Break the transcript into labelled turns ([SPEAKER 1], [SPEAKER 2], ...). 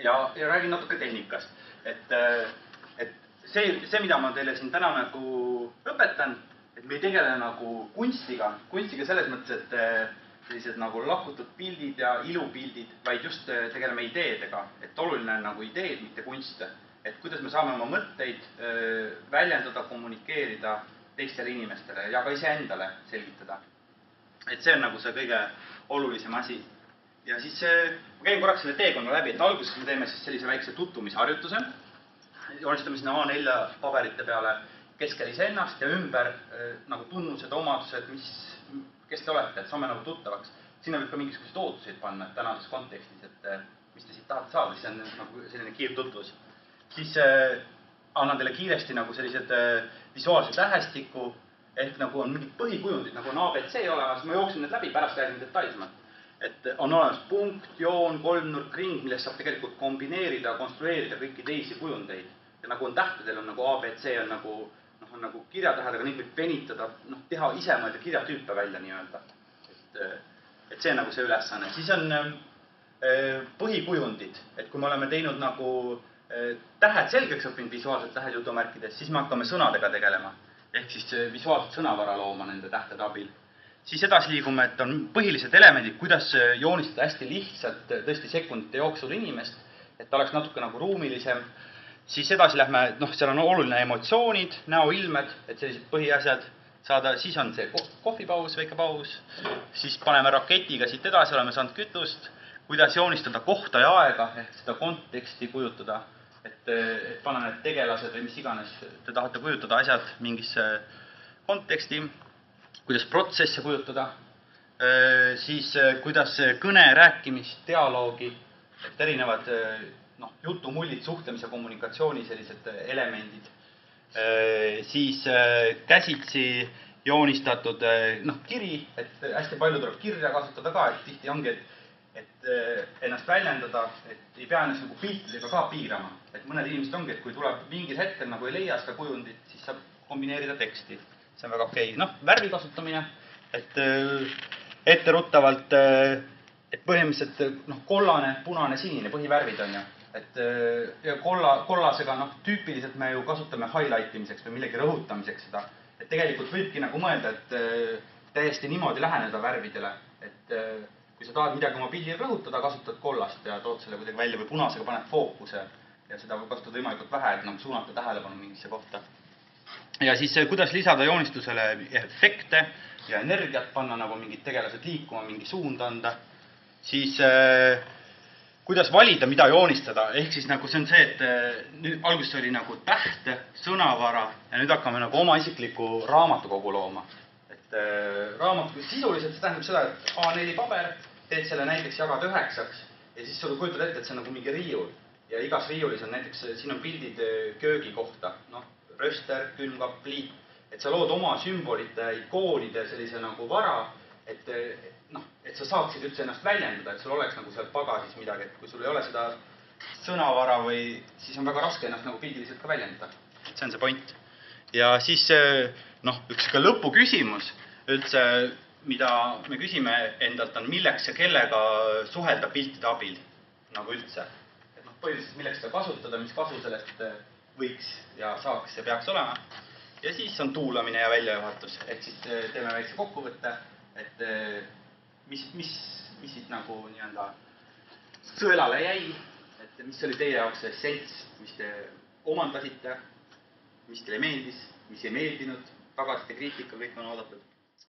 [SPEAKER 1] ja räägin natuke tehnikast. Et see, mida ma teile siin täna nagu õpetan, et me ei tegele nagu kunstiga selles mõttes, et sellised nagu lakutud pildid ja ilupildid, vaid just tegeleme ideedega, et oluline on nagu ideed, mitte kunst. Et kuidas me saame oma mõtteid väljendada, kommunikeerida teistele inimestele ja ka iseendale selgitada. Et see on nagu see kõige olulisem asi. Ja siis ma käin korraks selle teekonna läbi, et alguses me teeme siis sellise väikse tutvumisharjutuse. Joonistame sinna A4 paberite peale keskel iseennast ja ümber nagu tunnused, omadused, kes te olete, et saame nagu tuttavaks. Sinna võib ka mingisugused ootuseid panna tänases kontekstis, et mis te siit tahate saada, siis on nagu selline kiirtutvus. Siis annan teile kiiresti nagu sellised visuaalse tähestiku, ehk nagu on mingid põhikujundid, nagu on ABC olemas, ma jooksin need läbi, pärast räägin detailsemalt. Et on olemas punkt, joon, kolmnurk, ring, millest saab tegelikult kombineerida, konstrueerida kõiki teisi kujundeid. Ja nagu on tähtedel, on nagu ABC, on nagu kirjatähed, aga neid võib venitada, teha ise mõelda kirjatüüpe välja nii-öelda. Et see on nagu see ülesanne. Siis on põhikujundid, et kui me oleme teinud nagu tähed selgeks õppinud visuaalsed tähed jutumärkides, siis me hakkame sõnadega tegelema. Ehk siis visuaalset sõnavara looma nende tähtede abil. Siis edasi liigume, et on põhilised elemendid, kuidas joonistada hästi lihtsalt tõesti sekundite jooksul inimest, et ta oleks natuke nagu ruumilisem. Siis edasi lähme, seal on oluline emotsioonid, näoilmed, et sellised põhiasjad saada. Siis on see kohvipaus, väike paus. Siis paneme raketiga siit edasi, oleme saanud kütust. Kuidas joonistada kohta ja aega, ehk seda konteksti kujutada. Et panna need tegelased või mis iganes te tahate kujutada asjad mingisse konteksti. Kuidas protsesse kujutada. Siis kuidas kõne, rääkimist, dialoogi, et erinevad jutumullid, suhtlemise, kommunikatsiooni sellised elemendid. Siis käsitsi joonistatud kiri, et hästi palju tuleb kirja kasutada ka, et tihti ongi, et ennast väljendada, et ei pea ennast nagu piltidega ka piirama. Et mõned inimesed ongi, et kui tuleb mingil hetkel nagu ei leia seda kujundit, siis saab kombineerida teksti. See on väga okei. Värvi kasutamine, et etteruttavalt, et põhimõtteliselt kollane, punane, sinine, põhivärvid on ju. Et kollasega tüüpiliselt me ju kasutame highlight imiseks või millegi rõhutamiseks seda. Et tegelikult võibki nagu mõelda, et täiesti niimoodi läheneda värvidele, et kui sa tahad midagi oma pildil rõhutada, kasutad kollast ja tood selle kuidagi välja või punasega paned fookuse ja seda kasutad võimalikult vähe, et suunata tähelepanu mingisse kohta. Ja siis kuidas lisada joonistusele efekte ja energiat, panna nagu mingid tegelased liikuma, mingi suund anda. Siis kuidas valida, mida joonistada, ehk siis nagu see on see, et nüüd alguses oli nagu täht, sõnavara ja nüüd hakkame nagu oma isikliku raamatukogu looma. Et sisuliselt see tähendab seda, et A4 paber, teed selle näiteks jagad 9 ja siis sa kujutad ette, et see on nagu mingi riiul ja igas riiulis on näiteks, siin on pildid köögi kohta, röster, külmkapp, pliit, et sa lood oma sümbolite, ikoonide sellise nagu vara, et sa saaksid üldse ennast väljendada, et sul oleks nagu seal pagasis midagi, et kui sul ei ole seda sõnavara või siis on väga raske ennast nagu pildiliselt ka väljendada. See on see point. Ja siis üks ka lõpuküsimus üldse, mida me küsime endalt on, milleks ja kellega suhelda piltide abil nagu üldse. Et põhiliselt milleks seda kasutada, mis kasu sellest võiks ja saaks ja peaks olema. Ja siis on tuulamine ja väljajuhatus. Ehk siis teeme väikse kokkuvõtte, et mis siit nagu nii-öelda sõelale jäi, et mis oli teie jaoks essents, mis te omandasite, mis teile meeldis, mis ei meeldinud, tagasite kriitika, kõik on oodatud.